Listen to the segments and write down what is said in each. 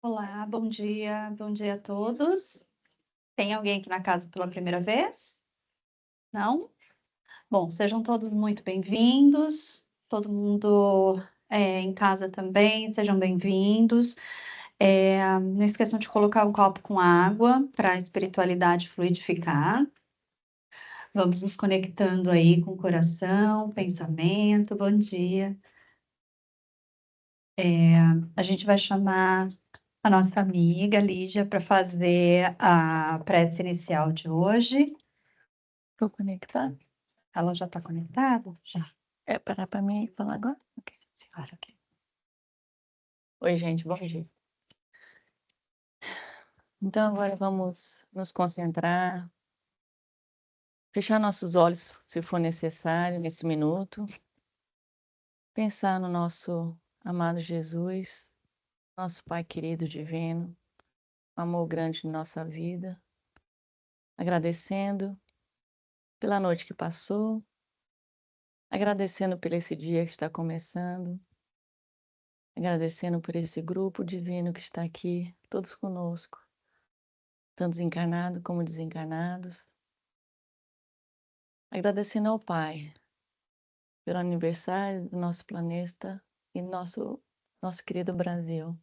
Olá, bom dia a todos. Tem alguém aqui na casa pela primeira vez? Não? Bom, sejam todos muito bem-vindos, todo mundo, em casa também, sejam bem-vindos. Não esqueçam de colocar um copo com água para a espiritualidade fluidificar. Vamos nos conectando aí com o coração, pensamento. Bom dia. A gente vai chamar a nossa amiga Lígia para fazer a prece inicial de hoje. Estou conectada? Ela já está conectada? Já. É parar para mim e falar agora? Ok, senhora, ok. Oi, gente, bom dia. Então, agora vamos nos concentrar, fechar nossos olhos, se for necessário, nesse minuto. Pensar no nosso amado Jesus, nosso Pai querido divino, amor grande de nossa vida. Agradecendo pela noite que passou, agradecendo por esse dia que está começando, agradecendo por esse grupo divino que está aqui, todos conosco, tanto encarnados como desencarnados. Agradecendo ao Pai pelo aniversário do nosso planeta e nosso querido Brasil.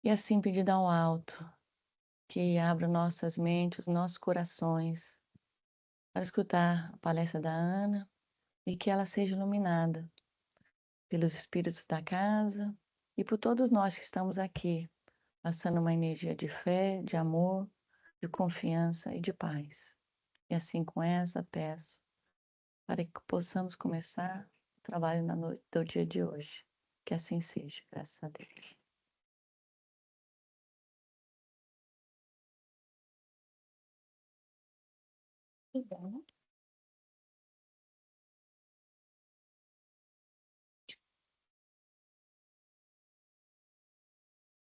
E assim pedir ao alto que abra nossas mentes, nossos corações, para escutar a palestra da Ana e que ela seja iluminada pelos espíritos da casa e por todos nós que estamos aqui, passando uma energia de fé, de amor, de confiança e de paz. E assim com essa peço para que possamos começar o trabalho na noite do dia de hoje. Que assim seja, graças a Deus. Tudo bom?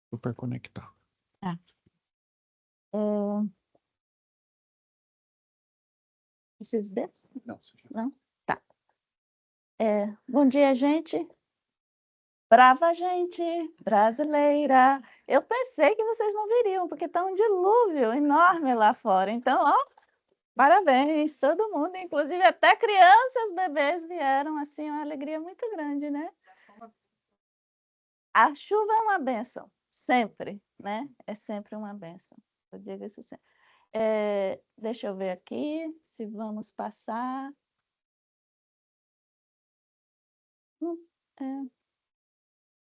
Super conectado. Ah. Preciso desse? Não, Não? Tá. Bom dia, gente. Brava gente brasileira. Eu pensei que vocês não viriam, porque está um dilúvio enorme lá fora. Então, ó, parabéns, todo mundo, inclusive até crianças, bebês vieram, assim, uma alegria muito grande, né? A chuva é uma bênção, sempre, né? É sempre uma bênção. Eu digo isso sempre. Deixa eu ver aqui se vamos passar. É,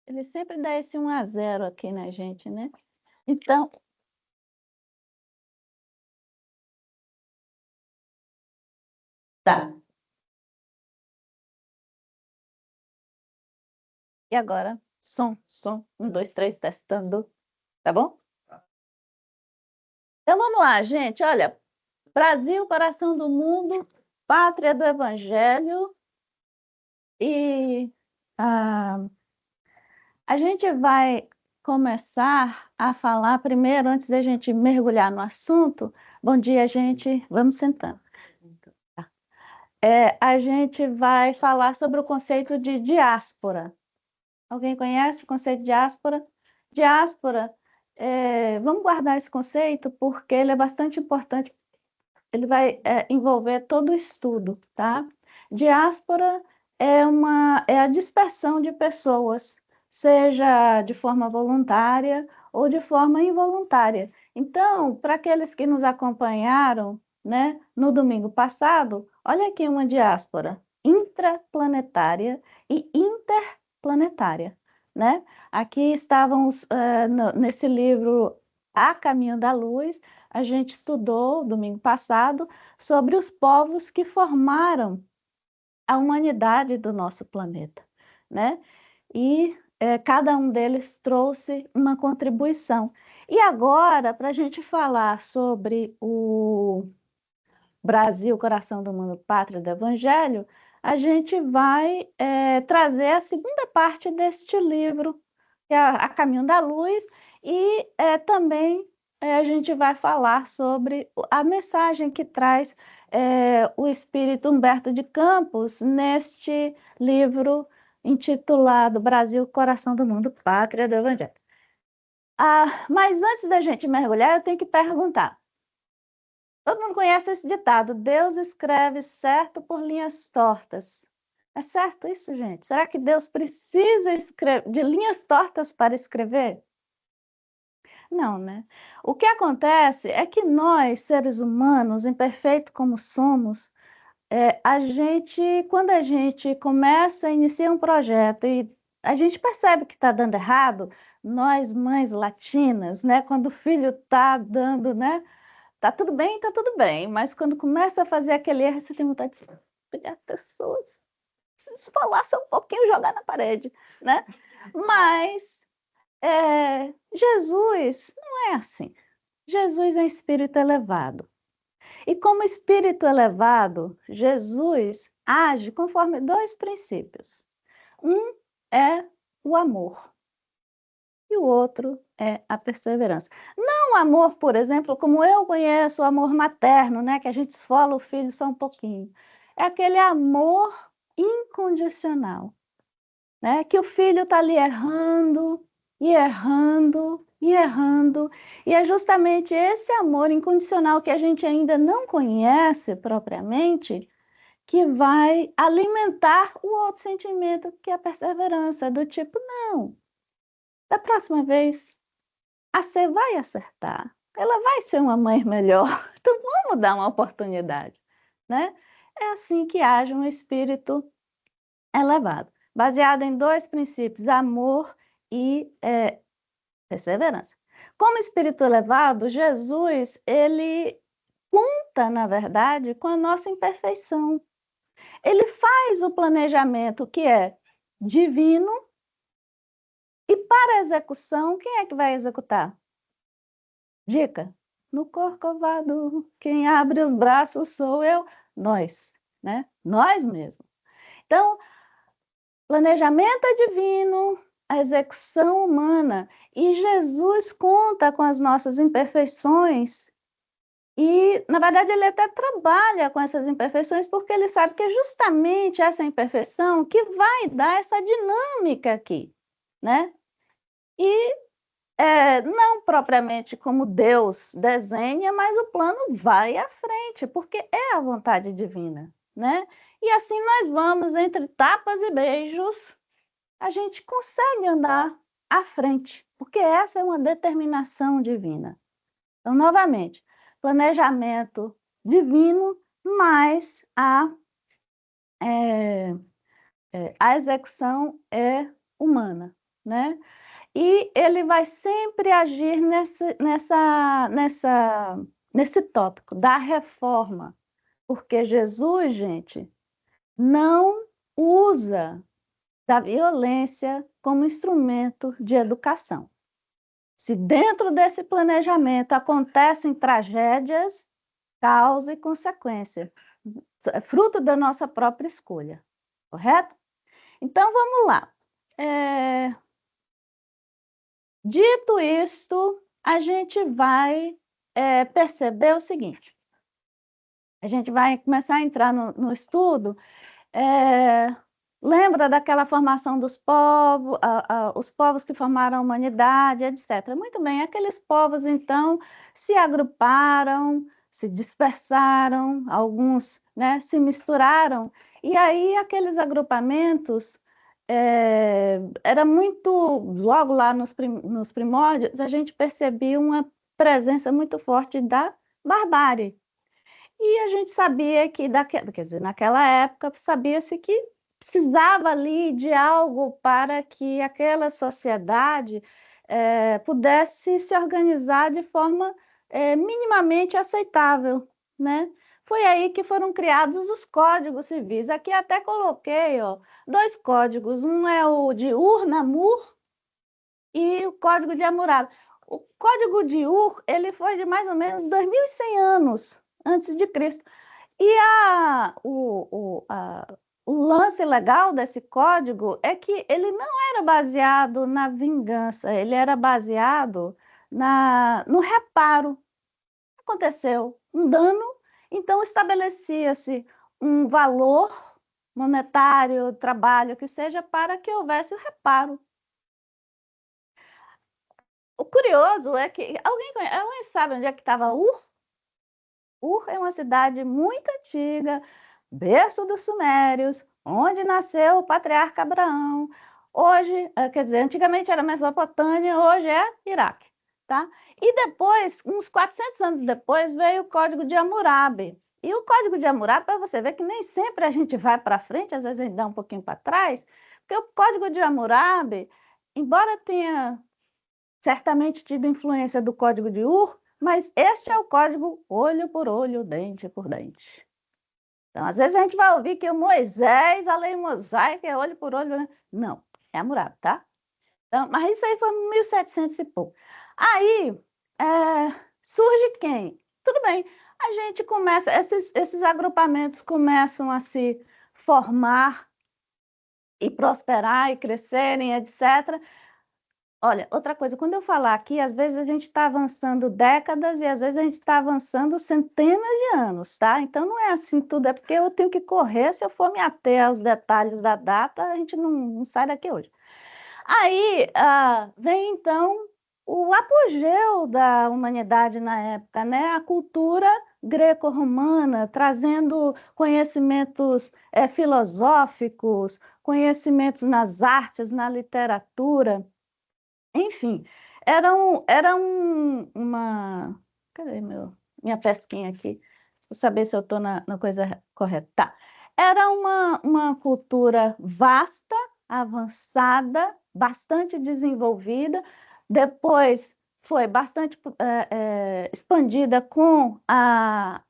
ele sempre dá esse 1-0 aqui na gente, né? Então, tá. E agora, som. 1, 2, 3, testando. Tá bom? Então vamos lá, gente. Olha, Brasil, coração do mundo, pátria do Evangelho. E a gente vai começar a falar primeiro, antes da gente mergulhar no assunto. Bom dia, gente. Vamos sentando. Tá. A gente vai falar sobre o conceito de diáspora. Alguém conhece o conceito de diáspora? Diáspora, vamos guardar esse conceito porque ele é bastante importante. Ele vai envolver todo o estudo, tá? Diáspora é a dispersão de pessoas, seja de forma voluntária ou de forma involuntária. Então, para aqueles que nos acompanharam, né, no domingo passado, olha aqui uma diáspora intraplanetária e interplanetária, né? Aqui estávamos nesse livro A Caminho da Luz. A gente estudou domingo passado sobre os povos que formaram a humanidade do nosso planeta, né? E cada um deles trouxe uma contribuição. E agora, para a gente falar sobre o Brasil, coração do mundo, pátria do Evangelho, a gente vai trazer a segunda parte deste livro, que é A Caminho da Luz, e também a gente vai falar sobre a mensagem que traz o espírito Humberto de Campos neste livro intitulado Brasil, Coração do Mundo, Pátria do Evangelho. Mas antes da gente mergulhar, eu tenho que perguntar. Todo mundo conhece esse ditado: Deus escreve certo por linhas tortas. É certo isso, gente? Será que Deus precisa de linhas tortas para escrever? Não, né? O que acontece é que nós, seres humanos, imperfeitos como somos, quando a gente começa, inicia um projeto e a gente percebe que está dando errado, nós, mães latinas, né? Quando o filho está dando, né? Tá tudo bem, mas quando começa a fazer aquele erro, você tem vontade de pegar a pessoa, se esfolaça um pouquinho, jogar na parede, né? Mas Jesus não é assim. Jesus é espírito elevado. E como espírito elevado, Jesus age conforme dois princípios. Um é o amor e o outro é a perseverança. Não o amor, por exemplo, como eu conheço o amor materno, né, que a gente esfola o filho só um pouquinho. É aquele amor incondicional, né, que o filho está ali errando, e errando, e errando, e é justamente esse amor incondicional que a gente ainda não conhece propriamente que vai alimentar o outro sentimento, que é a perseverança, do tipo, não, da próxima vez você vai acertar, ela vai ser uma mãe melhor, então vamos dar uma oportunidade, né? É assim que age um espírito elevado, baseado em dois princípios, amor e perseverança. Como espírito elevado, Jesus, ele conta, na verdade, com a nossa imperfeição. Ele faz o planejamento que é divino e para a execução, quem é que vai executar? Dica: no Corcovado, quem abre os braços sou eu, nós, né? Nós mesmos. Então, planejamento é divino, a execução humana, e Jesus conta com as nossas imperfeições e, na verdade, ele até trabalha com essas imperfeições porque ele sabe que é justamente essa imperfeição que vai dar essa dinâmica aqui, né? E não propriamente como Deus desenha, mas o plano vai à frente, porque é a vontade divina, né? E assim nós vamos, entre tapas e beijos, a gente consegue andar à frente, porque essa é uma determinação divina. Então, novamente, planejamento divino, mas a execução é humana, né? E ele vai sempre agir nesse tópico da reforma, porque Jesus, gente, não usa da violência como instrumento de educação. Se dentro desse planejamento acontecem tragédias, causa e consequência, é fruto da nossa própria escolha, correto? Então vamos lá. Dito isto, a gente vai perceber o seguinte: a gente vai começar a entrar no estudo. Lembra daquela formação dos povos, os povos que formaram a humanidade, etc. Muito bem, aqueles povos, então, se agruparam, se dispersaram, alguns, né, se misturaram, e aí aqueles agrupamentos, era muito, logo lá nos primórdios, a gente percebia uma presença muito forte da barbárie. E a gente sabia que, quer dizer, naquela época, sabia-se que precisava ali de algo para que aquela sociedade pudesse se organizar de forma minimamente aceitável, né? Foi aí que foram criados os códigos civis. Aqui até coloquei, ó, dois códigos. Um é o de Ur-Namur e o código de Hammurabi. O código de Ur, ele foi de mais ou menos 2.100 anos antes de Cristo. E o lance legal desse código é que ele não era baseado na vingança, ele era baseado no reparo. Aconteceu um dano, então estabelecia-se um valor monetário, trabalho, que seja, para que houvesse o reparo. O curioso é que alguém sabe onde é que estava Ur? Ur é uma cidade muito antiga, berço dos sumérios, onde nasceu o patriarca Abraão. Hoje, quer dizer, antigamente era Mesopotâmia, hoje é Iraque, tá? E depois, uns 400 anos depois, veio o Código de Hammurabi. E o Código de Hammurabi, para você ver que nem sempre a gente vai para frente, às vezes a gente dá um pouquinho para trás, porque o Código de Hammurabi, embora tenha certamente tido influência do Código de Ur, mas este é o código olho por olho, dente por dente. Então, às vezes a gente vai ouvir que o Moisés, a lei mosaica é olho por olho, né? Não, é Hammurabi, tá? Então, mas isso aí foi em 1700 e pouco. Aí, surge quem? Tudo bem, a gente começa, esses agrupamentos começam a se formar e prosperar e crescerem, etc. Olha, outra coisa, quando eu falar aqui, às vezes a gente está avançando décadas e às vezes a gente está avançando centenas de anos, tá? Então não é assim tudo, é porque eu tenho que correr, se eu for me ater aos detalhes da data, a gente não sai daqui hoje. Aí vem então o apogeu da humanidade na época, né? A cultura greco-romana, trazendo conhecimentos filosóficos, conhecimentos nas artes, na literatura. Enfim, uma. Cadê minha pesquinha aqui? Vou saber se eu estou na coisa correta. Tá. Era uma cultura vasta, avançada, bastante desenvolvida, depois foi bastante expandida com a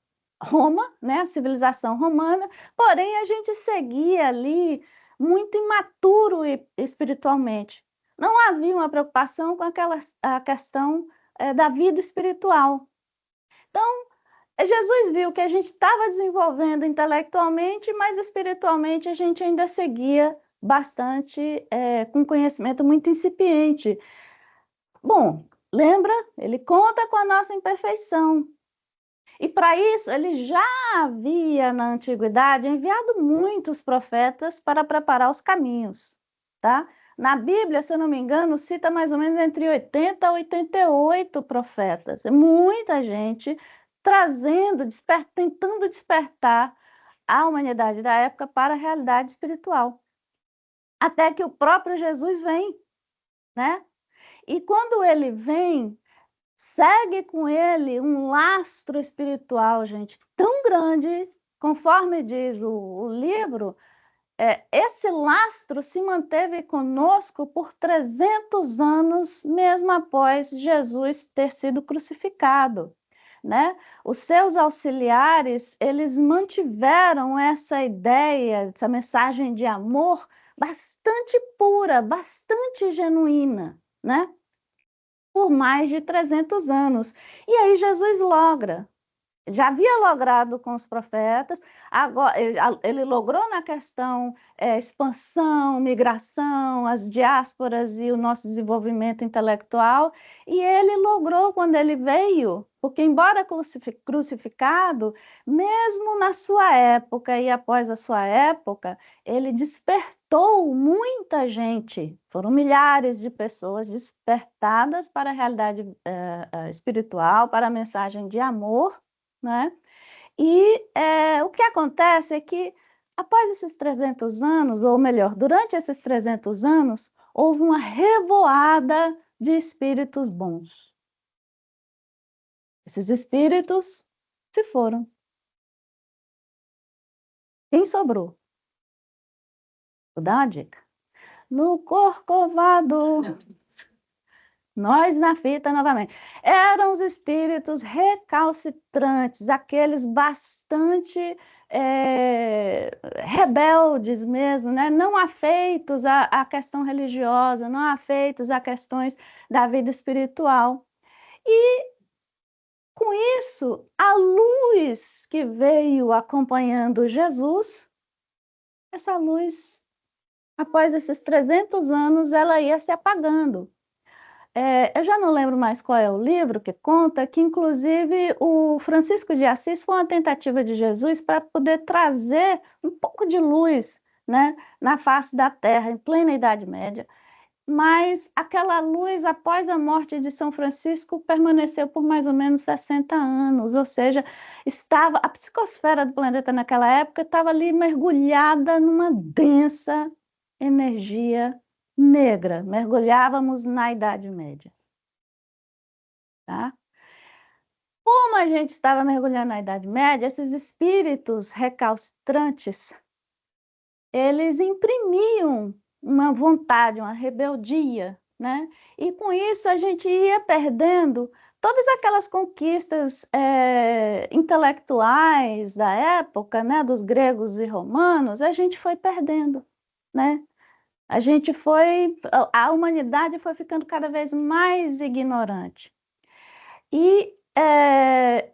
Roma, né, a civilização romana, porém a gente seguia ali muito imaturo espiritualmente. Não havia uma preocupação com a questão da vida espiritual. Então, Jesus viu que a gente estava desenvolvendo intelectualmente, mas espiritualmente a gente ainda seguia bastante com conhecimento muito incipiente. Bom, lembra? Ele conta com a nossa imperfeição. E para isso, ele já havia na antiguidade enviado muitos profetas para preparar os caminhos, tá? Na Bíblia, se eu não me engano, cita mais ou menos entre 80 a 88 profetas. É muita gente trazendo, tentando despertar a humanidade da época para a realidade espiritual. Até que o próprio Jesus vem, né? E quando ele vem, segue com ele um lastro espiritual, gente, tão grande, conforme diz o livro, esse lastro se manteve conosco por 300 anos, mesmo após Jesus ter sido crucificado, né? Os seus auxiliares, eles mantiveram essa ideia, essa mensagem de amor bastante pura, bastante genuína, né? Por mais de 300 anos. E aí Jesus logra. Já havia logrado com os profetas, agora ele logrou na questão expansão, migração, as diásporas e o nosso desenvolvimento intelectual, e ele logrou quando ele veio, porque embora crucificado, mesmo na sua época e após a sua época, ele despertou muita gente, foram milhares de pessoas despertadas para a realidade espiritual, para a mensagem de amor, né? E o que acontece é que, após esses 300 anos, ou melhor, durante esses 300 anos, houve uma revoada de espíritos bons. Esses espíritos se foram. Quem sobrou? Vou dar uma dica. No Corcovado. Nós na fita novamente. Eram os espíritos recalcitrantes, aqueles bastante rebeldes mesmo, né? Não afeitos à questão religiosa, não afeitos a questões da vida espiritual. E com isso, a luz que veio acompanhando Jesus, essa luz, após esses 300 anos, ela ia se apagando. eu já não lembro mais qual é o livro que conta, que inclusive o Francisco de Assis foi uma tentativa de Jesus para poder trazer um pouco de luz, né, na face da Terra, em plena Idade Média. Mas aquela luz, após a morte de São Francisco, permaneceu por mais ou menos 60 anos, ou seja, a psicosfera do planeta naquela época estava ali mergulhada numa densa energia negra, mergulhávamos na Idade Média, tá? Como a gente estava mergulhando na Idade Média, esses espíritos recalcitrantes, eles imprimiam uma vontade, uma rebeldia, né? E com isso a gente ia perdendo todas aquelas conquistas intelectuais da época, né? Dos gregos e romanos, a gente foi perdendo, né? A humanidade foi ficando cada vez mais ignorante. E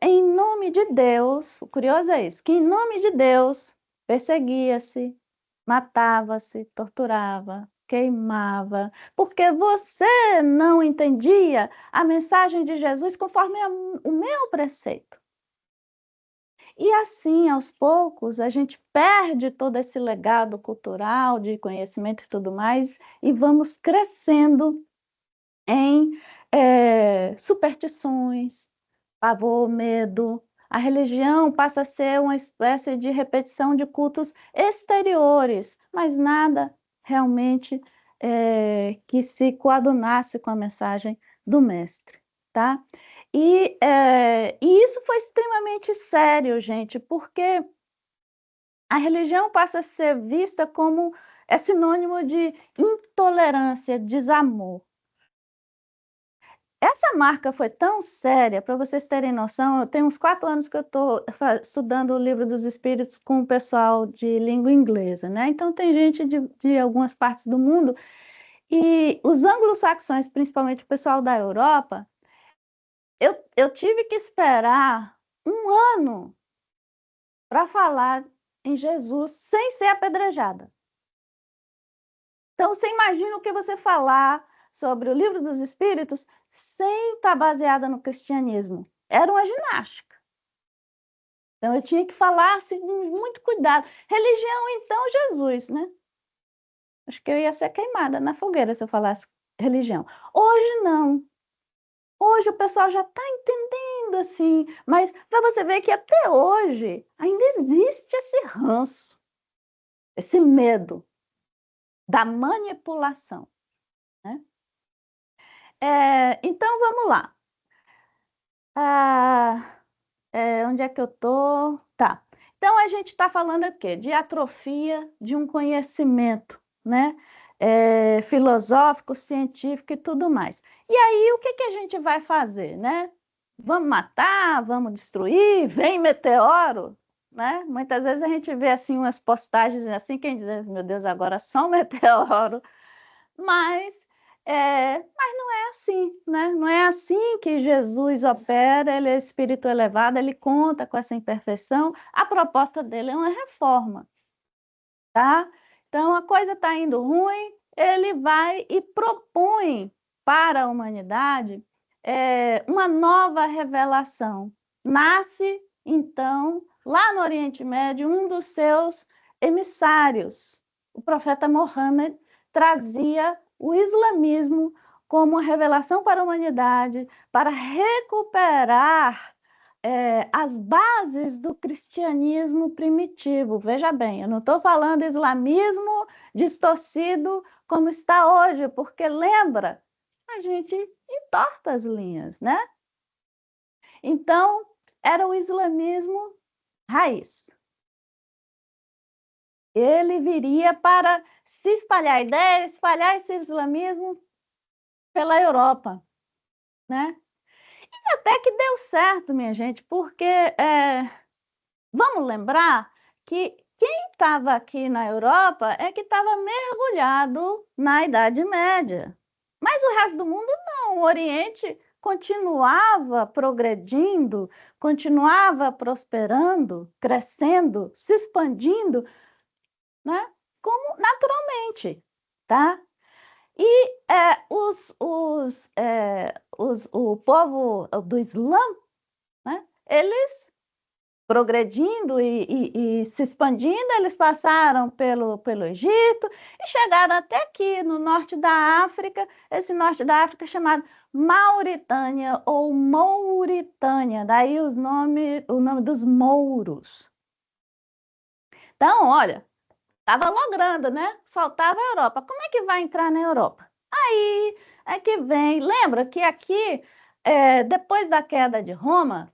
em nome de Deus, o curioso é isso, que em nome de Deus perseguia-se, matava-se, torturava, queimava, porque você não entendia a mensagem de Jesus conforme o meu preceito. E assim, aos poucos, a gente perde todo esse legado cultural de conhecimento e tudo mais, e vamos crescendo em superstições, pavor, medo. A religião passa a ser uma espécie de repetição de cultos exteriores, mas nada realmente que se coadunasse com a mensagem do mestre, tá? E isso foi extremamente sério, gente, porque a religião passa a ser vista como sinônimo de intolerância, desamor. Essa marca foi tão séria, para vocês terem noção, eu tenho uns 4 anos que eu estou estudando o Livro dos Espíritos com o pessoal de língua inglesa, né? Então tem gente de algumas partes do mundo, e os anglo-saxões, principalmente o pessoal da Europa, eu tive que esperar 1 ano para falar em Jesus sem ser apedrejada. Então você imagina o que você falar sobre o Livro dos Espíritos sem estar baseada no cristianismo. Era uma ginástica. Então eu tinha que falar assim, com muito cuidado. Religião, então, Jesus, né? Acho que eu ia ser queimada na fogueira se eu falasse religião. Hoje não. Hoje o pessoal já está entendendo assim, mas para você ver que até hoje ainda existe esse ranço, esse medo da manipulação, né? Então vamos lá. Onde é que eu tô? Tá. Então a gente está falando aqui de atrofia de um conhecimento, né? Filosófico, científico e tudo mais. E aí o que que a gente vai fazer, né? Vamos matar, vamos destruir, vem meteoro, né? Muitas vezes a gente vê assim umas postagens assim, quem diz, meu Deus, agora só um meteoro, mas não é assim, né? Não é assim que Jesus opera, ele é espírito elevado, ele conta com essa imperfeição, a proposta dele é uma reforma, tá? Então a coisa está indo ruim, ele vai e propõe para a humanidade uma nova revelação. Nasce, então, lá no Oriente Médio, um dos seus emissários, o profeta Mohammed, trazia o islamismo como uma revelação para a humanidade, para recuperar as bases do cristianismo primitivo. Veja bem, eu não estou falando islamismo distorcido como está hoje, porque lembra, a gente entorta as linhas, né? Então, era o islamismo raiz. Ele viria para se espalhar a ideia, espalhar esse islamismo pela Europa, né? E até que deu certo, minha gente, porque vamos lembrar que quem estava aqui na Europa é que estava mergulhado na Idade Média. Mas o resto do mundo não. O Oriente continuava progredindo, continuava prosperando, crescendo, se expandindo, né? Como naturalmente, tá? E o povo do Islã, né, eles progredindo e se expandindo, eles passaram pelo Egito e chegaram até aqui no norte da África, esse norte da África chamado Mauritânia ou Mauritânia, daí o nome dos mouros. Então, olha, estava logrando, né? Faltava a Europa. Como é que vai entrar na Europa? Aí é que vem. Lembra que aqui, depois da queda de Roma,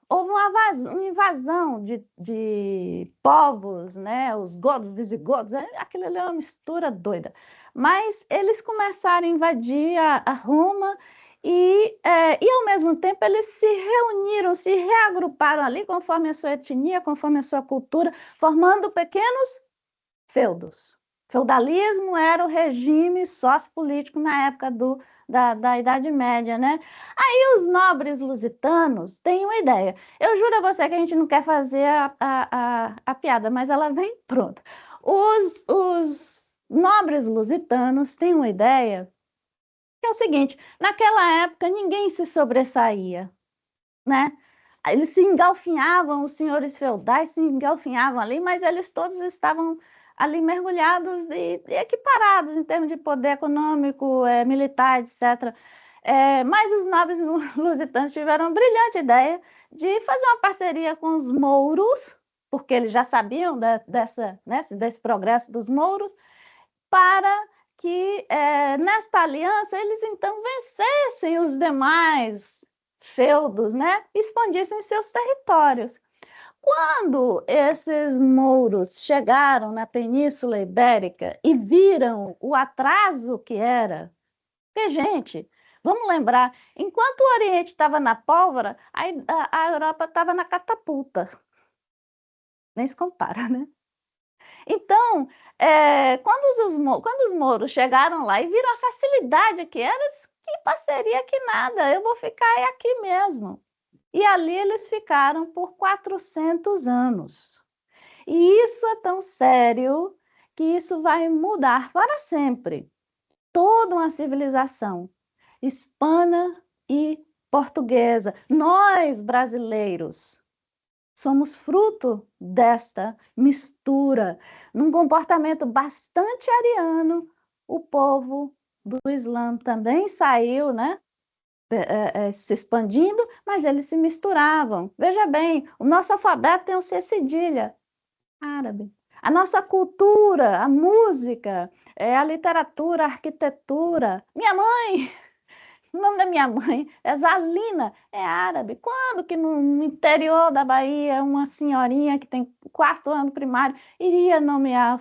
houve uma invasão de povos, né? Os godos, visigodos, aquilo ali é uma mistura doida. Mas eles começaram a invadir a Roma e, ao mesmo tempo, eles se reuniram, se reagruparam ali, conforme a sua etnia, conforme a sua cultura, formando pequenos feudos. Feudalismo era o regime sociopolítico na época da Idade Média, né? Aí os nobres lusitanos têm uma ideia. Eu juro a você que a gente não quer fazer a piada, mas ela vem pronta. Os nobres lusitanos têm uma ideia que é o seguinte: naquela época ninguém se sobressaía, né? Eles se engalfinhavam, os senhores feudais se engalfinhavam ali, mas eles todos estavam ali mergulhados e equiparados em termos de poder econômico, militar, etc. Mas os nobres lusitanos tiveram a brilhante ideia de fazer uma parceria com os mouros, porque eles já sabiam desse progresso dos mouros, para que nesta aliança eles então vencessem os demais feudos, né? Expandissem seus territórios. Quando esses mouros chegaram na Península Ibérica e viram o atraso que era, porque, gente, vamos lembrar, enquanto o Oriente estava na pólvora, a Europa estava na catapulta. Nem se compara, né? Então, quando os mouros chegaram lá e viram a facilidade que era, que parceria que nada, eu vou ficar aqui mesmo. E ali eles ficaram por 400 anos. E isso é tão sério que isso vai mudar para sempre toda uma civilização hispana e portuguesa. Nós, brasileiros, somos fruto desta mistura. Num comportamento bastante ariano, o povo do Islã também saiu, né? Se expandindo, mas eles se misturavam. Veja bem, o nosso alfabeto tem o C cedilha, árabe. A nossa cultura, a música, a literatura, a arquitetura. Minha mãe, o nome da minha mãe é Zalina, é árabe. Quando que no interior da Bahia uma senhorinha que tem 4 anos primário iria nomear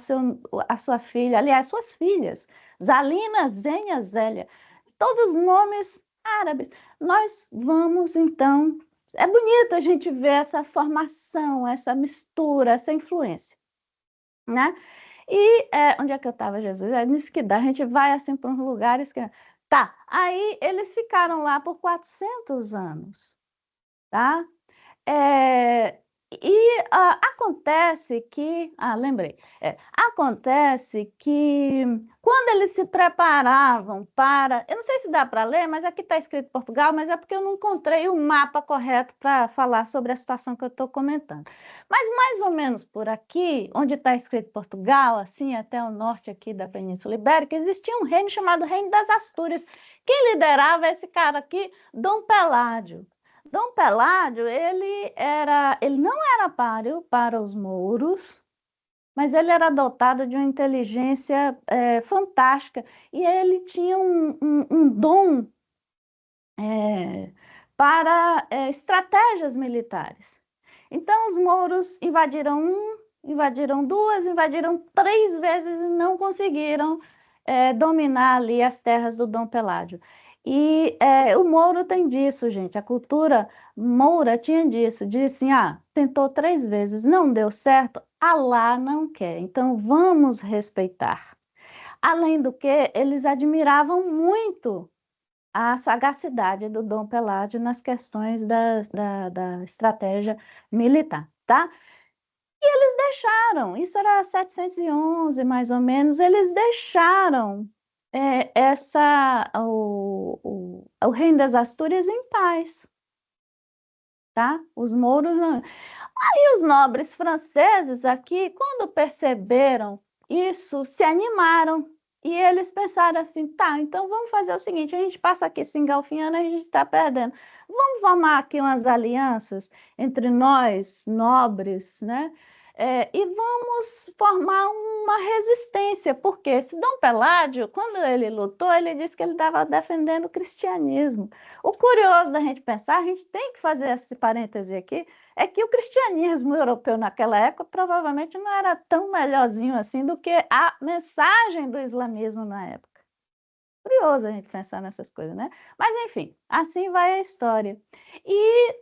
a sua filha, aliás, suas filhas, Zalina, Zênia, Zélia, todos nomes árabes. Nós vamos, então, é bonito a gente ver essa formação, essa mistura, essa influência, né? E onde é que eu estava, Jesus? Nisso que dá, a gente vai assim para uns lugares que... Tá, aí eles ficaram lá por 400 anos, tá? Acontece que... lembrei. Acontece que quando eles se preparavam para... Eu não sei se dá para ler, mas aqui está escrito Portugal, mas é porque eu não encontrei o mapa correto para falar sobre a situação que eu estou comentando. Mas mais ou menos por aqui, onde está escrito Portugal, assim, até o norte aqui da Península Ibérica, existia um reino chamado Reino das Astúrias. Quem liderava esse cara aqui? Dom Peládio. Dom Peládio, ele não era páreo para os mouros, mas ele era dotado de uma inteligência fantástica e ele tinha um dom para estratégias militares. Então, os mouros invadiram duas, invadiram 3 vezes e não conseguiram dominar ali as terras do Dom Peládio. E o mouro tem disso, gente. A cultura moura tinha disso. Disse assim, tentou 3 vezes, não deu certo, Alá não quer. Então, vamos respeitar. Além do que, eles admiravam muito a sagacidade do Dom Peládio nas questões da estratégia militar, tá? Eles deixaram, isso era 711, mais ou menos, eles deixaram o reino das Astúrias em paz, tá? Os mouros não. E os nobres franceses aqui, quando perceberam isso, se animaram. E eles pensaram assim, tá, então vamos fazer o seguinte, a gente passa aqui se engalfinhando, a gente está perdendo. Vamos formar aqui umas alianças entre nós, nobres, né? E vamos formar uma resistência, porque esse Dom Peládio, quando ele lutou, ele disse que ele estava defendendo o cristianismo. O curioso da gente pensar, a gente tem que fazer esse parêntese aqui, é que o cristianismo europeu naquela época provavelmente não era tão melhorzinho assim do que a mensagem do islamismo na época. Curioso a gente pensar nessas coisas, né? Mas, enfim, assim vai a história. E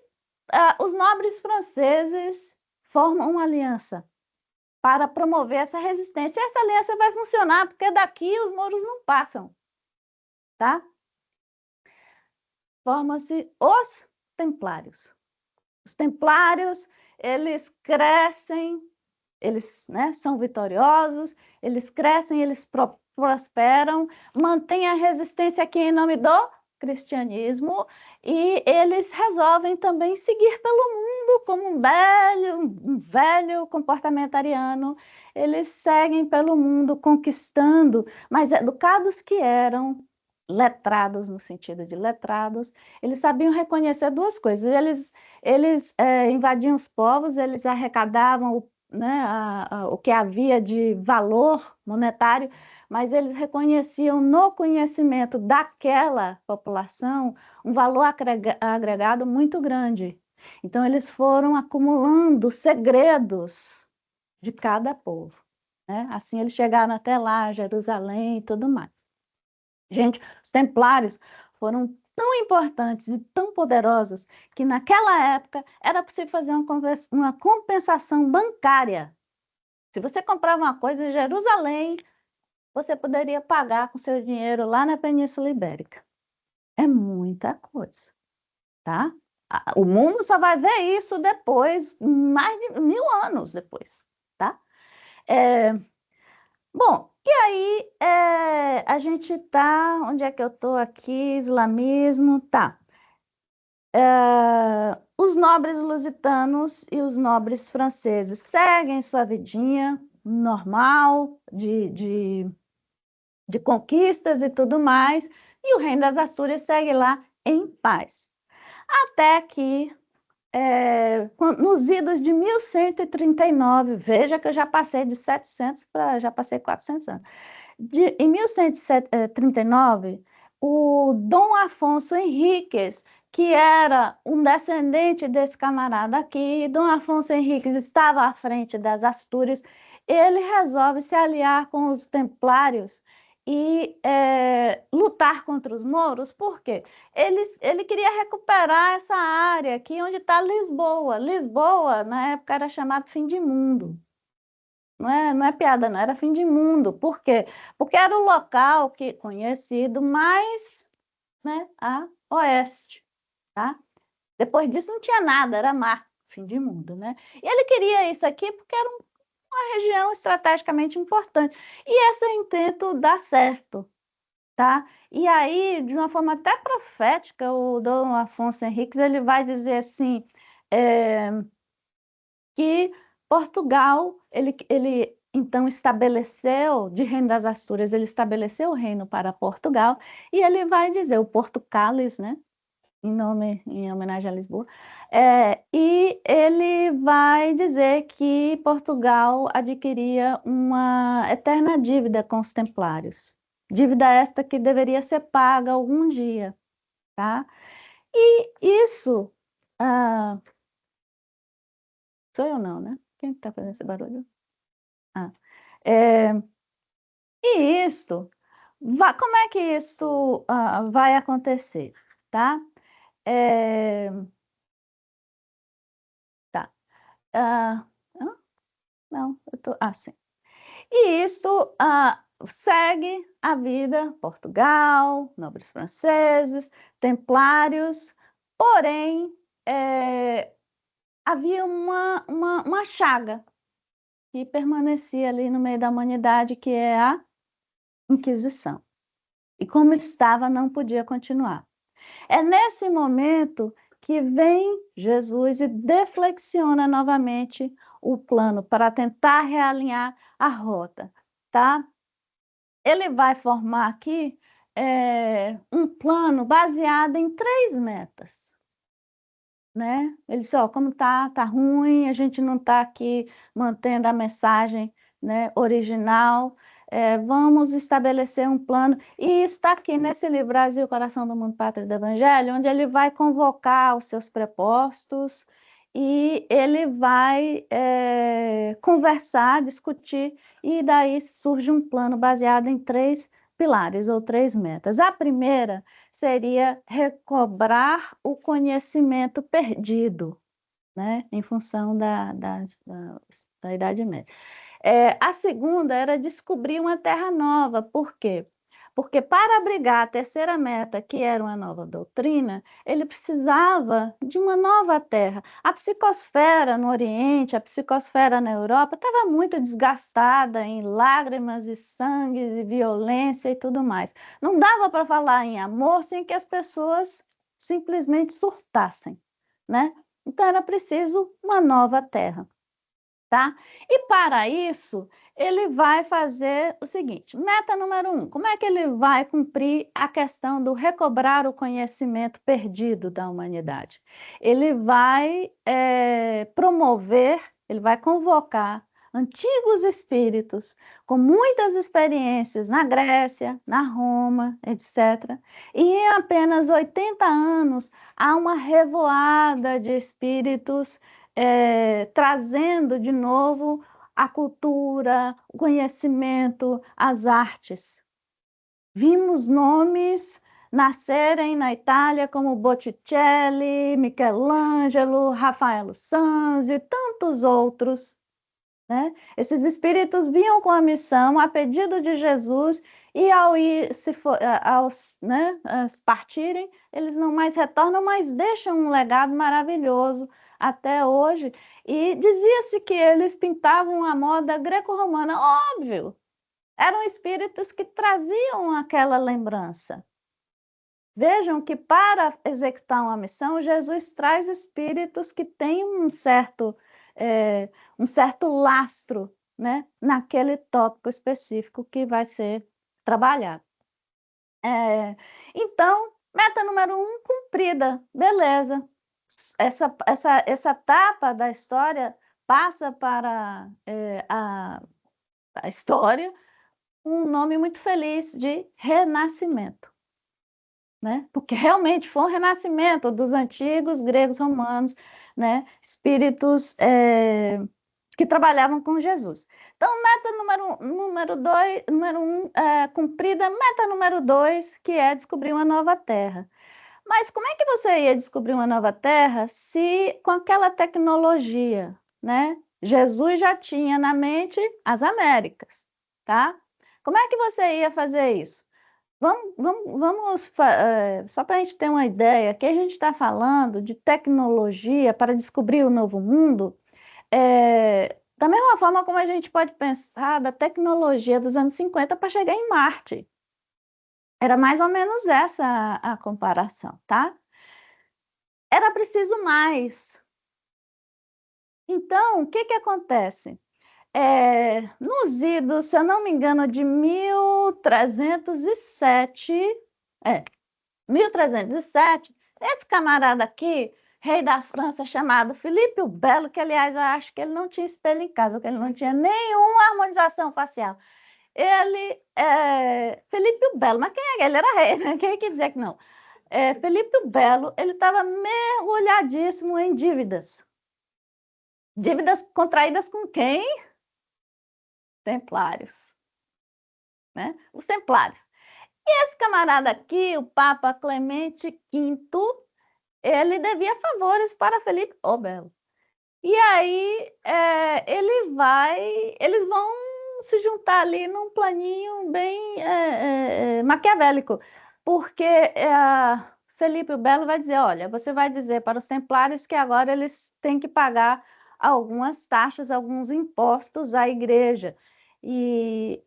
os nobres franceses formam uma aliança para promover essa resistência. E essa aliança vai funcionar, porque daqui os mouros não passam, tá? Formam-se os templários. Os templários, eles crescem, eles, né, são vitoriosos, eles crescem, eles prosperam, mantêm a resistência aqui em nome do cristianismo e eles resolvem também seguir pelo mundo como um velho comportamento ariano. Eles seguem pelo mundo conquistando, mas educados que eram, letrados no sentido de letrados, eles sabiam reconhecer duas coisas. Eles invadiam os povos, eles arrecadavam né, o que havia de valor monetário, mas eles reconheciam no conhecimento daquela população um valor agregado muito grande. Então, eles foram acumulando segredos de cada povo. Né? Assim, eles chegaram até lá, Jerusalém e tudo mais. Gente, os templários foram tão importantes e tão poderosos que naquela época era possível fazer uma compensação bancária. Se você comprava uma coisa em Jerusalém, você poderia pagar com seu dinheiro lá na Península Ibérica. É muita coisa, tá? O mundo só vai ver isso depois, mais de 1000 anos depois, tá? Bom, e aí a gente tá, onde é que eu tô aqui? Islamismo, tá. Os nobres lusitanos e os nobres franceses seguem sua vidinha normal, de conquistas e tudo mais, e o reino das Astúrias segue lá em paz. Até que, nos idos de 1139, veja que eu já passei de 700 para já passei 400 anos. Em 1139, o Dom Afonso Henriques, que era um descendente desse camarada aqui, Dom Afonso Henriques estava à frente das Astúrias, ele resolve se aliar com os templários e lutar contra os mouros, por quê? Ele queria recuperar essa área aqui onde está Lisboa. Lisboa, na época, era chamado fim de mundo. Não é piada, não, era fim de mundo. Por quê? Porque era o local conhecido mais, né, a oeste, tá? Depois disso não tinha nada, era mar, fim de mundo, né? E ele queria isso aqui porque era uma região estrategicamente importante. E esse intento dá certo, tá? E aí, de uma forma até profética, o Dom Afonso Henriques, ele vai dizer assim, que Portugal, ele então estabeleceu, de Reino das Astúrias, ele estabeleceu o reino para Portugal, e ele vai dizer, o Porto Cáliz, né, em homenagem a Lisboa, e ele vai dizer que Portugal adquiria uma eterna dívida com os templários, dívida esta que deveria ser paga algum dia, tá? E isso, sou eu não, né? Quem está fazendo esse barulho? Ah, é, e isto, como é que isto vai acontecer, tá? É, tá. Hã? Não, eu tô, sim. E isto segue a vida, Portugal, nobres franceses, templários, porém, havia uma chaga, que permanecia ali no meio da humanidade, que é a Inquisição. E como estava, não podia continuar. É nesse momento que vem Jesus e deflexiona novamente o plano para tentar realinhar a rota, tá? Ele vai formar aqui um plano baseado em 3 metas, né? Ele disse, ó, como tá ruim, a gente não está aqui mantendo a mensagem, né, original, vamos estabelecer um plano, e isso está aqui nesse livro, Brasil, Coração do Mundo, Pátria do Evangelho, onde ele vai convocar os seus prepostos, e ele vai conversar, discutir, e daí surge um plano baseado em 3 pilares, ou 3 metas. A primeira seria recobrar o conhecimento perdido, né, em função da Idade Média. A segunda era descobrir uma terra nova. Por quê? Porque para abrigar a terceira meta, que era uma nova doutrina, ele precisava de uma nova terra. A psicosfera no Oriente, a psicosfera na Europa, estava muito desgastada em lágrimas e sangue e violência e tudo mais. Não dava para falar em amor sem que as pessoas simplesmente surtassem, né? Então era preciso uma nova terra. Tá? E para isso, ele vai fazer o seguinte: meta número 1, como é que ele vai cumprir a questão do recobrar o conhecimento perdido da humanidade? Ele vai promover, ele vai convocar antigos espíritos com muitas experiências na Grécia, na Roma, etc. E em apenas 80 anos, há uma revoada de espíritos trazendo de novo a cultura, o conhecimento, as artes. Vimos nomes nascerem na Itália como Botticelli, Michelangelo, Rafael Sanzio e tantos outros, né? Esses espíritos vinham com a missão a pedido de Jesus e né, partirem, eles não mais retornam, mas deixam um legado maravilhoso até hoje. E dizia-se que eles pintavam a moda greco-romana, óbvio, eram espíritos que traziam aquela lembrança. Vejam que para executar uma missão, Jesus traz espíritos que têm um certo lastro, né, naquele tópico específico que vai ser trabalhado. Então, meta número 1, cumprida, beleza. Essa etapa da história passa para a história um nome muito feliz de renascimento, né? Porque realmente foi um renascimento dos antigos gregos romanos, né? Espíritos que trabalhavam com Jesus. Então, meta número um, cumprida, meta número 2, que é descobrir uma nova terra. Mas como é que você ia descobrir uma nova terra se com aquela tecnologia, né? Jesus já tinha na mente as Américas, tá? Como é que você ia fazer isso? Só para a gente ter uma ideia, que a gente está falando de tecnologia para descobrir o novo mundo, da mesma forma como a gente pode pensar da tecnologia dos anos 50 para chegar em Marte. Era mais ou menos essa a comparação, tá? Era preciso mais. Então, o que que acontece? Nos idos, se eu não me engano, de 1307, 1307, esse camarada aqui, rei da França, chamado Filipe o Belo, que, aliás, eu acho que ele não tinha espelho em casa, porque ele não tinha nenhuma harmonização facial. Felipe o Belo, mas quem é ele? Ele era rei, né? Quem é que dizer que não? Felipe o Belo, ele estava mergulhadíssimo em dívidas. Dívidas contraídas com quem? Templários, né? Os templários. E esse camarada aqui, o Papa Clemente V, ele devia favores para Felipe o Belo. E aí eles vão se juntar ali num planinho bem maquiavélico, porque Felipe o Belo vai dizer, olha, você vai dizer para os templários que agora eles têm que pagar algumas taxas, alguns impostos à igreja. E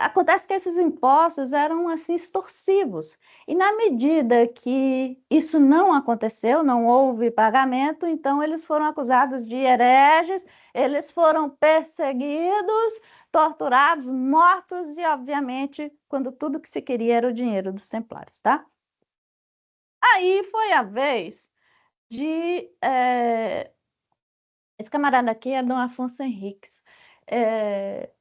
acontece que esses impostos eram assim extorsivos. E na medida que isso não aconteceu, não houve pagamento, então eles foram acusados de hereges, eles foram perseguidos, torturados, mortos e, obviamente, quando tudo que se queria era o dinheiro dos templários, tá? Aí foi a vez de... esse camarada aqui é Dom Afonso Henriques.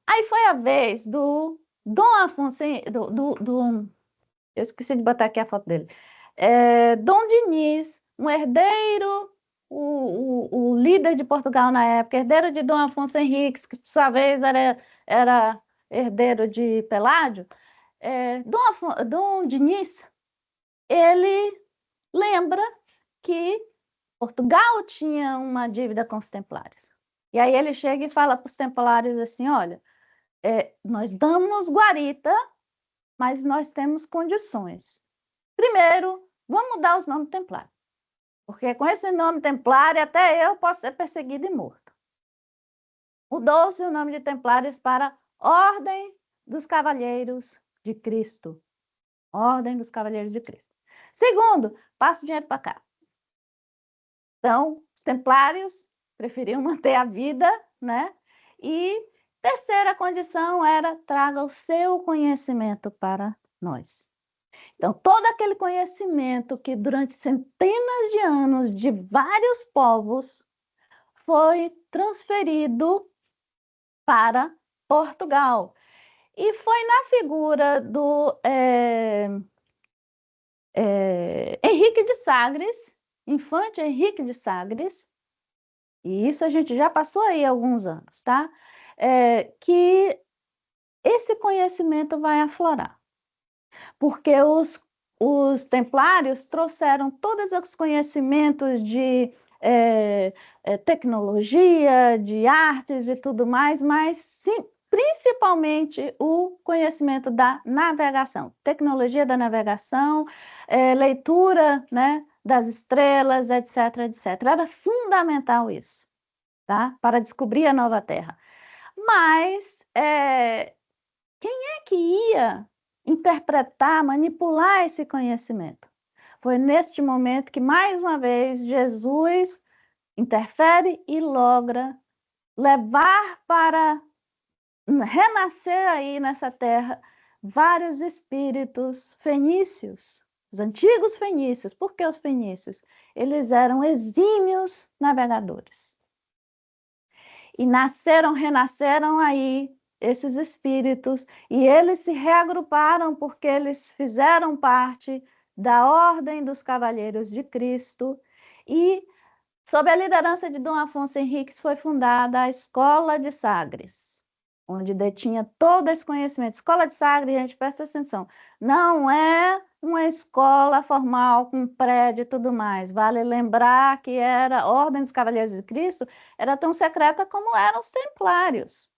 Aí foi a vez do Dom Afonso... eu esqueci de botar aqui a foto dele. Dom Diniz, um herdeiro, o líder de Portugal na época, herdeiro de Dom Afonso Henriques, que por sua vez era herdeiro de Peládio. Dom Diniz, ele lembra que Portugal tinha uma dívida com os templários. E aí ele chega e fala para os templários assim, olha, nós damos guarita, mas nós temos condições. Primeiro, vamos mudar os nomes templários, porque com esse nome templário até eu posso ser perseguido e morto. Mudou-se o nome de templários para Ordem dos Cavalheiros de Cristo. Ordem dos Cavalheiros de Cristo. Segundo, passa o dinheiro para cá. Então, os templários preferiam manter a vida, né? E terceira condição era traga o seu conhecimento para nós. Então, todo aquele conhecimento que durante centenas de anos de vários povos foi transferido para Portugal. E foi na figura do Henrique de Sagres, Infante Henrique de Sagres, e isso a gente já passou aí alguns anos, tá? Que esse conhecimento vai aflorar. Porque os templários trouxeram todos os conhecimentos de tecnologia, de artes e tudo mais, mas sim, principalmente o conhecimento da navegação, tecnologia da navegação, leitura, né, das estrelas, etc, etc. Era fundamental isso, tá? Para descobrir a nova Terra. Mas quem é que ia interpretar, manipular esse conhecimento? Foi neste momento que, mais uma vez, Jesus interfere e logra levar para renascer aí nessa terra vários espíritos fenícios, os antigos fenícios. Por que os fenícios? Eles eram exímios navegadores. E nasceram, renasceram aí esses espíritos, e eles se reagruparam porque eles fizeram parte da Ordem dos Cavalheiros de Cristo, e sob a liderança de Dom Afonso Henriques foi fundada a Escola de Sagres, onde detinha todo esse conhecimento. Escola de Sagres, gente, presta atenção, não é uma escola formal com prédio e tudo mais. Vale lembrar que a Ordem dos Cavalheiros de Cristo era tão secreta como eram os templários,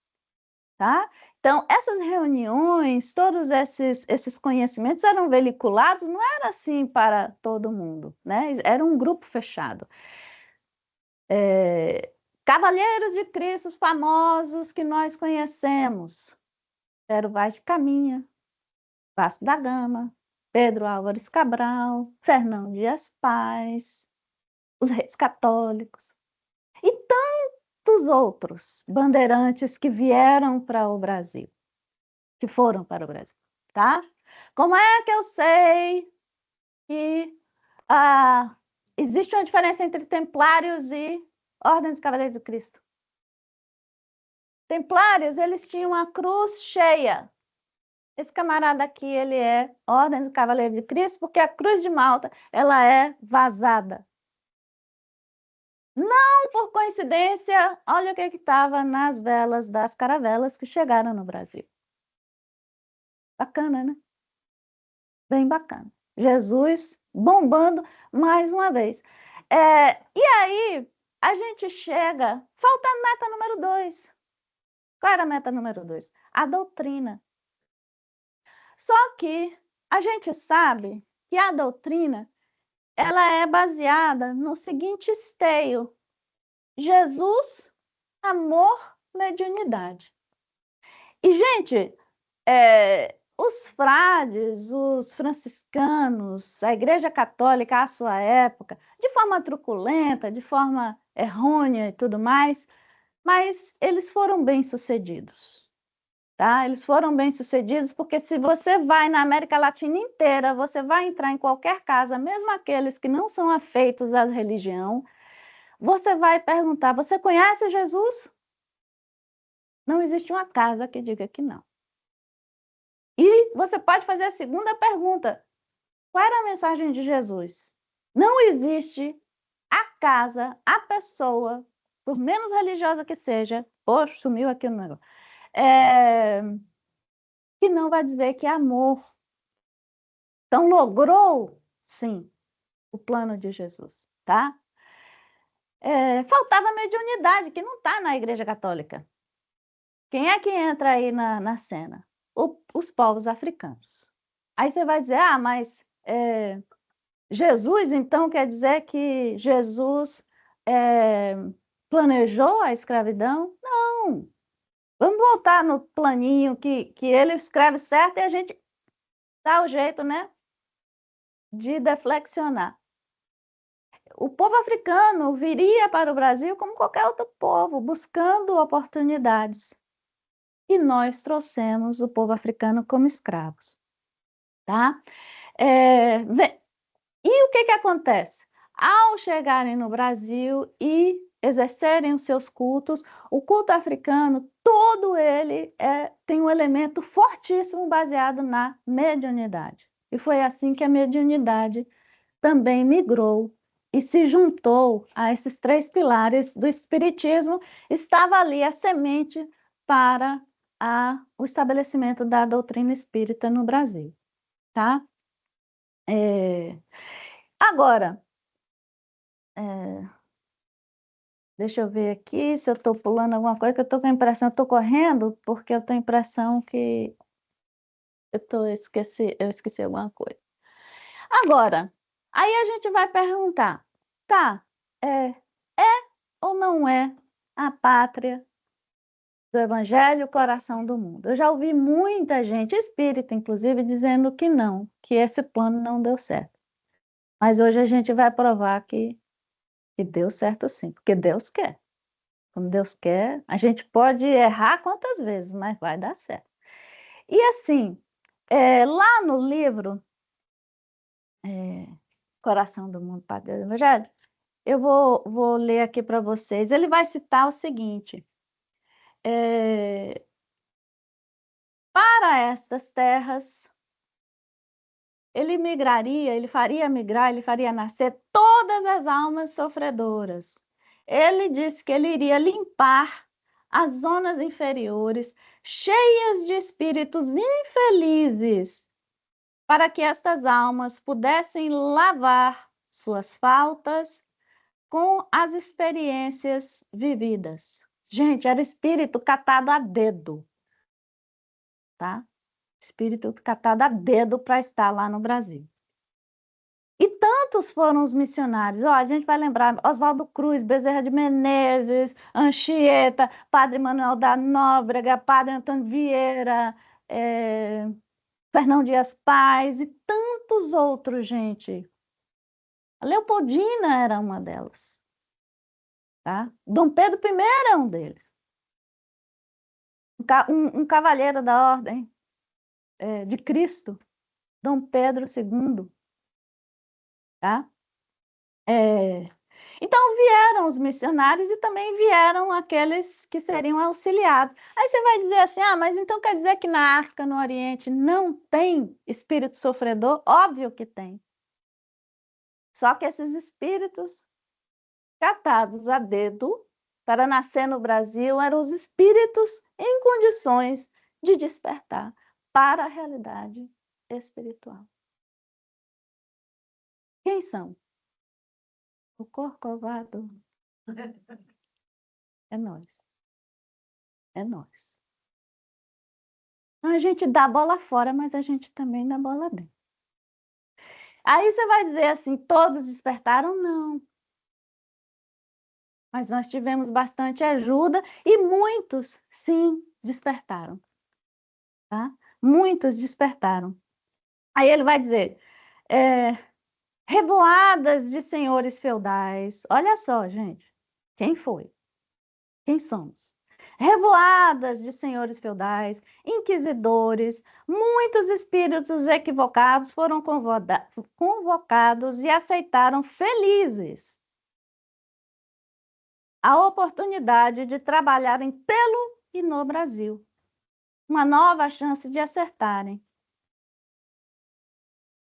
tá? Então, essas reuniões, todos esses conhecimentos eram veiculados, não era assim para todo mundo, né? Era um grupo fechado. Cavalheiros de Cristo famosos que nós conhecemos: Pero Vaz de Caminha, Vasco da Gama, Pedro Álvares Cabral, Fernão Dias Paz, os reis católicos e tantos outros bandeirantes que vieram para o Brasil, que foram para o Brasil, tá? Como é que eu sei que existe uma diferença entre templários e Ordem dos Cavaleiros do Cristo? Templários, eles tinham a cruz cheia. Esse camarada aqui, ele é Ordem do Cavaleiro de Cristo, porque a cruz de Malta, ela é vazada. Não por coincidência, olha o que estava nas velas das caravelas que chegaram no Brasil. Bacana, né? Bem bacana. Jesus bombando mais uma vez. E aí, a gente chega, falta a meta número 2. Qual era a meta número 2? A doutrina. Só que a gente sabe que a doutrina ela é baseada no seguinte esteio. Jesus, amor, mediunidade. E, gente, os frades, os franciscanos, a Igreja Católica à sua época, de forma truculenta, de forma errônea e tudo mais, mas eles foram bem-sucedidos, tá? Eles foram bem-sucedidos porque se você vai na América Latina inteira, você vai entrar em qualquer casa, mesmo aqueles que não são afeitos à religião, você vai perguntar: você conhece Jesus? Não existe uma casa que diga que não. E você pode fazer a segunda pergunta: qual era a mensagem de Jesus? Não existe a casa, a pessoa, por menos religiosa que seja, poxa, sumiu aqui o negócio, que não vai dizer que é amor. Então, logrou, sim, o plano de Jesus, tá? Faltava mediunidade, que não está na Igreja Católica. Quem é que entra aí na cena? Os povos africanos. Aí você vai dizer: ah, mas Jesus, então, quer dizer que Jesus planejou a escravidão? Não. Vamos voltar no planinho que ele escreve certo e a gente dá o jeito, né, de deflexionar. O povo africano viria para o Brasil como qualquer outro povo, buscando oportunidades. E nós trouxemos o povo africano como escravos, tá? E o que acontece? Ao chegarem no Brasil e exercerem os seus cultos, o culto africano, todo ele tem um elemento fortíssimo baseado na mediunidade. E foi assim que a mediunidade também migrou e se juntou a esses três pilares do espiritismo. Estava ali a semente para o estabelecimento da doutrina espírita no Brasil, tá? Agora, deixa eu ver aqui se eu estou pulando alguma coisa, que eu estou com a impressão, eu estou correndo, porque eu tenho a impressão que eu esqueci alguma coisa. Agora, aí a gente vai perguntar, tá, é ou não é a pátria do Evangelho, o coração do mundo? Eu já ouvi muita gente, espírita inclusive, dizendo que não, que esse plano não deu certo. Mas hoje a gente vai provar que deu certo sim, porque Deus quer. Quando Deus quer, a gente pode errar quantas vezes, mas vai dar certo. E assim, lá no livro Coração do Mundo, Pátria do Evangelho, eu vou ler aqui para vocês. Ele vai citar o seguinte: para estas terras, ele faria nascer todas as almas sofredoras. Ele disse que ele iria limpar as zonas inferiores, cheias de espíritos infelizes, para que estas almas pudessem lavar suas faltas com as experiências vividas. Gente, era espírito catado a dedo, tá? Espírito catado a dedo para estar lá no Brasil. E tantos foram os missionários. A gente vai lembrar Oswaldo Cruz, Bezerra de Menezes, Anchieta, Padre Manuel da Nóbrega, Padre Antônio Vieira, Fernão Dias Paz e tantos outros, gente. A Leopoldina era uma delas, tá? Dom Pedro I é um deles. Um cavalheiro da Ordem de Cristo, Dom Pedro II, tá? Então vieram os missionários e também vieram aqueles que seriam auxiliados. Aí você vai dizer assim: ah, mas então quer dizer que na África, no Oriente, não tem espírito sofredor? Óbvio que tem. Só que esses espíritos catados a dedo para nascer no Brasil eram os espíritos em condições de despertar para a realidade espiritual. Quem são? O Corcovado. É nós. É nós. Então, a gente dá bola fora, mas a gente também dá bola dentro. Aí você vai dizer assim: todos despertaram? Não. mas nós tivemos bastante ajuda e muitos, sim, despertaram. Tá? Muitos despertaram. Aí ele vai dizer, revoadas de senhores feudais. Olha só, gente, quem foi? Quem somos? Revoadas de senhores feudais, inquisidores, muitos espíritos equivocados foram convocados e aceitaram felizes a oportunidade de trabalharem pelo e no Brasil. Uma nova chance de acertarem.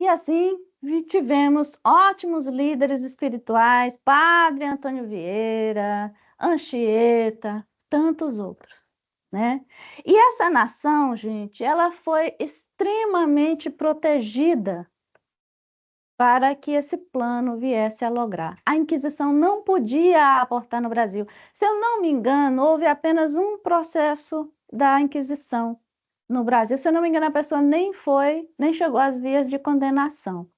E assim tivemos ótimos líderes espirituais, Padre Antônio Vieira, Anchieta, tantos outros, né? E essa nação, gente, ela foi extremamente protegida para que esse plano viesse a lograr. A Inquisição não podia aportar no Brasil. Se eu não me engano, houve apenas um processo da Inquisição no Brasil. Se eu não me engano, a pessoa nem chegou às vias de condenação.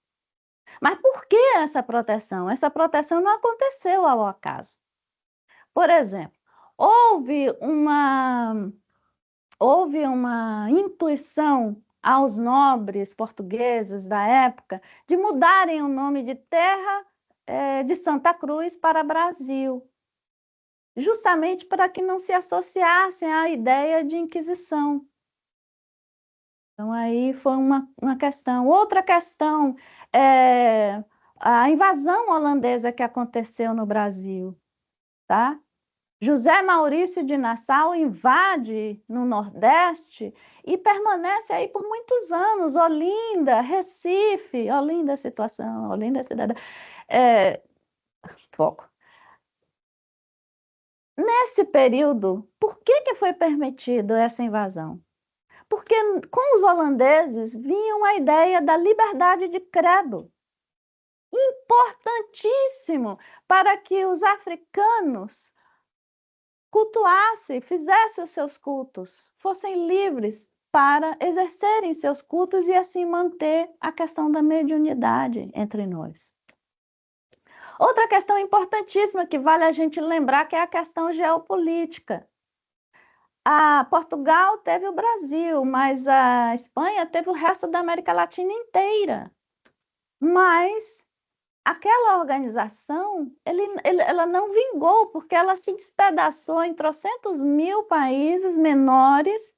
Mas por que essa proteção? Essa proteção não aconteceu ao acaso. Por exemplo, houve uma intuição aos nobres portugueses da época de mudarem o nome de terra de Santa Cruz para Brasil, justamente para que não se associassem à ideia de Inquisição. Então, aí foi uma questão. Outra questão é a invasão holandesa que aconteceu no Brasil, tá? José Maurício de Nassau invade no Nordeste e permanece aí por muitos anos. Olinda, Recife, Olinda situação, Olinda cidade. Foco. Nesse período, por que foi permitida essa invasão? Porque com os holandeses vinha a ideia da liberdade de credo, importantíssimo para que os africanos cultuassem, fizessem os seus cultos, fossem livres para exercerem seus cultos e assim manter a questão da mediunidade entre nós. Outra questão importantíssima que vale a gente lembrar que é a questão geopolítica. Portugal teve o Brasil, mas a Espanha teve o resto da América Latina inteira. Mas aquela organização, ela não vingou, porque ela se despedaçou em trocentos mil países menores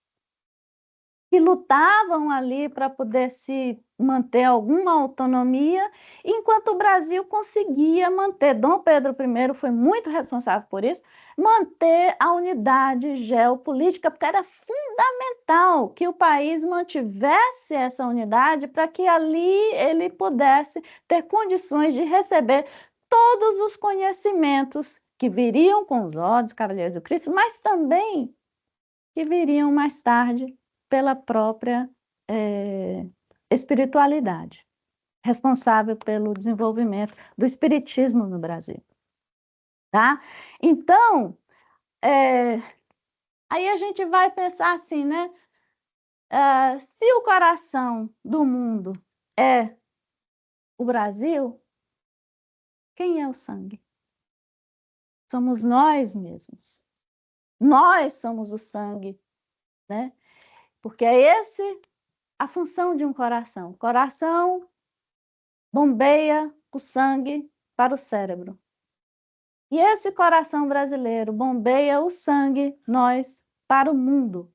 que lutavam ali para poder se manter alguma autonomia, enquanto o Brasil conseguia manter. Dom Pedro I foi muito responsável por isso, manter a unidade geopolítica, porque era fundamental que o país mantivesse essa unidade para que ali ele pudesse ter condições de receber todos os conhecimentos que viriam com os ordens Cavaleiros do Cristo, mas também que viriam mais tarde pela própria espiritualidade, responsável pelo desenvolvimento do espiritismo no Brasil. Tá? Então, aí a gente vai pensar assim, né? Se o coração do mundo é o Brasil, quem é o sangue? Somos nós mesmos. Nós somos o sangue, né? Porque é a função de um coração. O coração bombeia o sangue para o cérebro. E esse coração brasileiro bombeia o sangue, nós, para o mundo.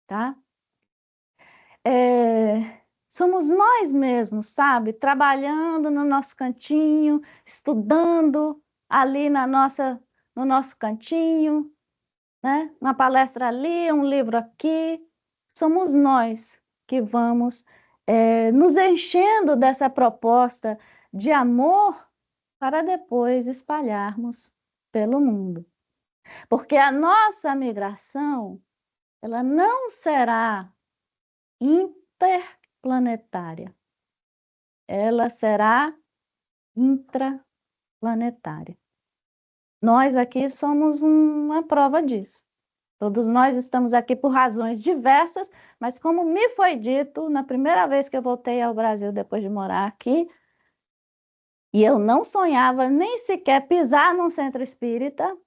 Tá? Somos nós mesmos, sabe? Trabalhando no nosso cantinho, estudando ali no nosso cantinho, né? Uma palestra ali, um livro aqui. Somos nós que vamos nos enchendo dessa proposta de amor para depois espalharmos pelo mundo. Porque a nossa migração, ela não será interplanetária, ela será intraplanetária. Nós aqui somos uma prova disso. Todos nós estamos aqui por razões diversas, mas como me foi dito, na primeira vez que eu voltei ao Brasil depois de morar aqui, E eu não sonhava nem sequer pisar num centro espírita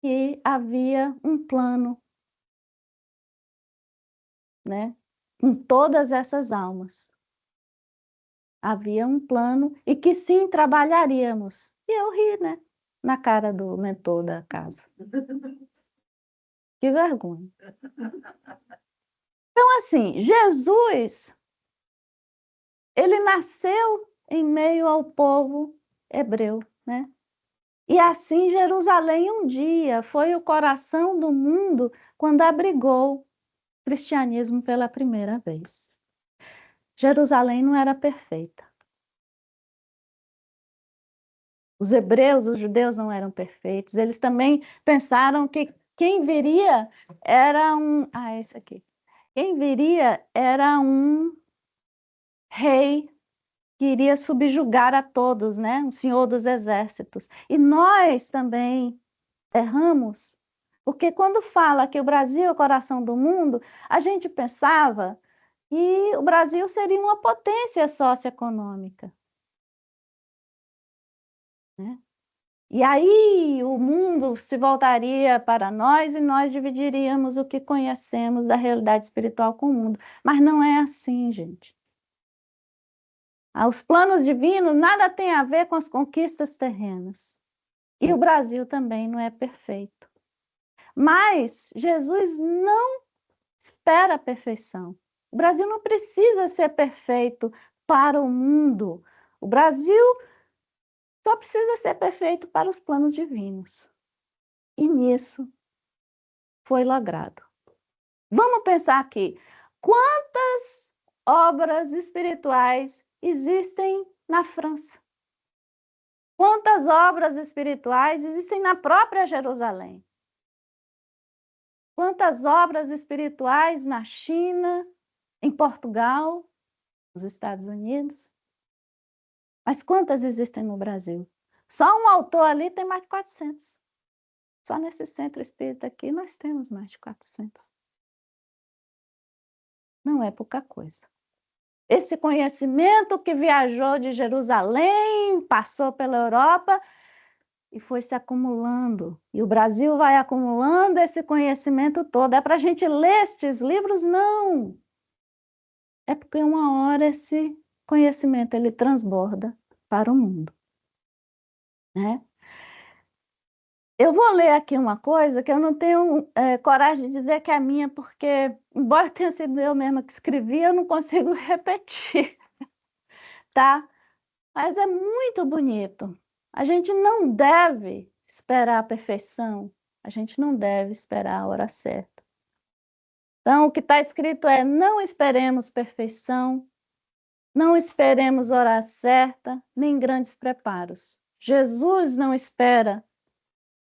que havia um plano, né? Com todas essas almas. Havia um plano e que sim trabalharíamos. E eu ri, né? Na cara do mentor da casa. Que vergonha. Então, assim, Jesus, ele nasceu em meio ao povo hebreu, né? E assim Jerusalém um dia foi o coração do mundo quando abrigou o cristianismo pela primeira vez. Jerusalém não era perfeita. Os hebreus, os judeus não eram perfeitos. Eles também pensaram que quem viria era um... Ah, esse aqui. Quem viria era um rei que iria subjugar a todos, né? Um senhor dos exércitos. E nós também erramos, porque quando fala que o Brasil é o coração do mundo, a gente pensava que o Brasil seria uma potência socioeconômica, né? E aí o mundo se voltaria para nós e nós dividiríamos o que conhecemos da realidade espiritual com o mundo. Mas não é assim, gente. Os planos divinos nada tem a ver com as conquistas terrenas. E o Brasil também não é perfeito. Mas Jesus não espera a perfeição. O Brasil não precisa ser perfeito para o mundo. O Brasil só precisa ser perfeito para os planos divinos. E nisso foi logrado. Vamos pensar aqui. Quantas obras espirituais existem na França? Quantas obras espirituais existem na própria Jerusalém? Quantas obras espirituais na China, em Portugal, nos Estados Unidos? Mas quantas existem no Brasil? Só um autor ali tem mais de 400. Só nesse centro espírita aqui nós temos mais de 400. Não é pouca coisa. Esse conhecimento que viajou de Jerusalém, passou pela Europa e foi se acumulando. E o Brasil vai acumulando esse conhecimento todo. É para a gente ler estes livros? Não. É porque uma hora esse conhecimento ele transborda para o mundo, né? Eu vou ler aqui uma coisa que eu não tenho coragem de dizer que é minha, porque, embora tenha sido eu mesma que escrevi, eu não consigo repetir, tá? Mas é muito bonito. A gente não deve esperar a perfeição, a gente não deve esperar a hora certa. Então, o que está escrito é: não esperemos perfeição, não esperemos hora certa, nem grandes preparos. Jesus não espera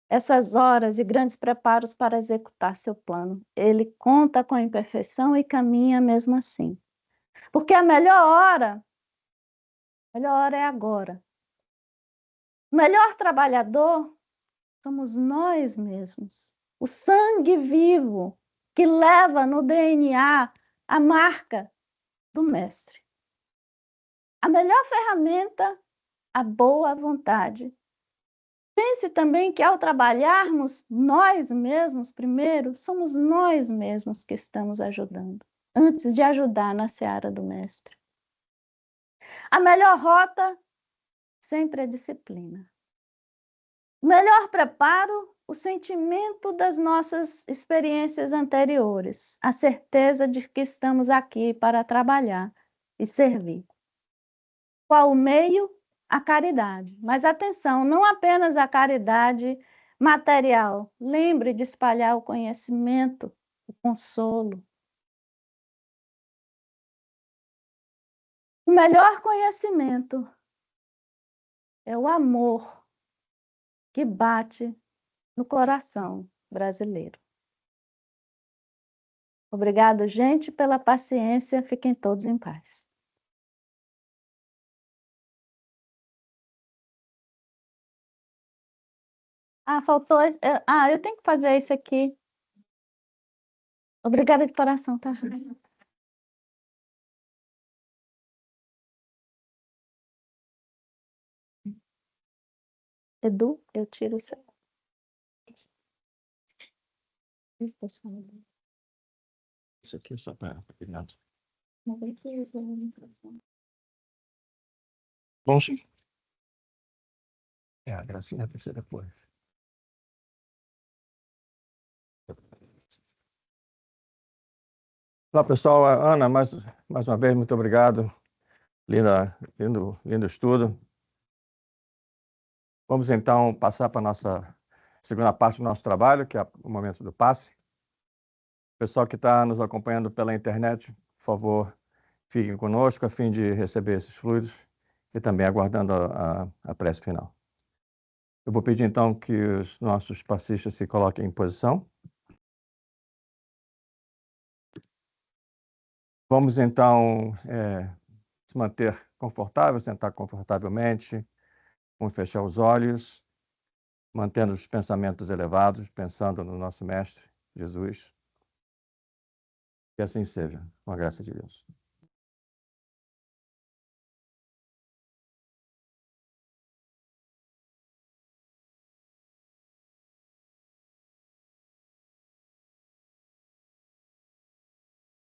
essas horas e grandes preparos para executar seu plano. Ele conta com a imperfeição e caminha mesmo assim. Porque a melhor hora é agora. O melhor trabalhador somos nós mesmos. O sangue vivo que leva no DNA a marca do mestre. A melhor ferramenta, a boa vontade. Pense também que ao trabalharmos nós mesmos primeiro, somos nós mesmos que estamos ajudando, antes de ajudar na seara do mestre. A melhor rota sempre é disciplina. O melhor preparo, o sentimento das nossas experiências anteriores, a certeza de que estamos aqui para trabalhar e servir. Qual o meio? A caridade. Mas atenção, não apenas a caridade material. Lembre de espalhar o conhecimento, o consolo. O melhor conhecimento é o amor que bate no coração brasileiro. Obrigado, gente, pela paciência. Fiquem todos em paz. Faltou. Eu tenho que fazer isso aqui. Obrigada de coração, tá? Edu, eu tiro isso. Isso aqui é só para Fernando. Bom, sim. A gracinha vai ser depois. Olá, pessoal. Ana, mais uma vez, muito obrigado. Lindo estudo. Vamos, então, passar para a nossa segunda parte do nosso trabalho, que é o momento do passe. Pessoal que está nos acompanhando pela internet, por favor, fiquem conosco a fim de receber esses fluidos e também aguardando a prece final. Eu vou pedir, então, que os nossos passistas se coloquem em posição. Vamos, então, se manter confortável, sentar confortavelmente, vamos fechar os olhos, mantendo os pensamentos elevados, pensando no nosso Mestre, Jesus. Que assim seja, com a graça de Deus.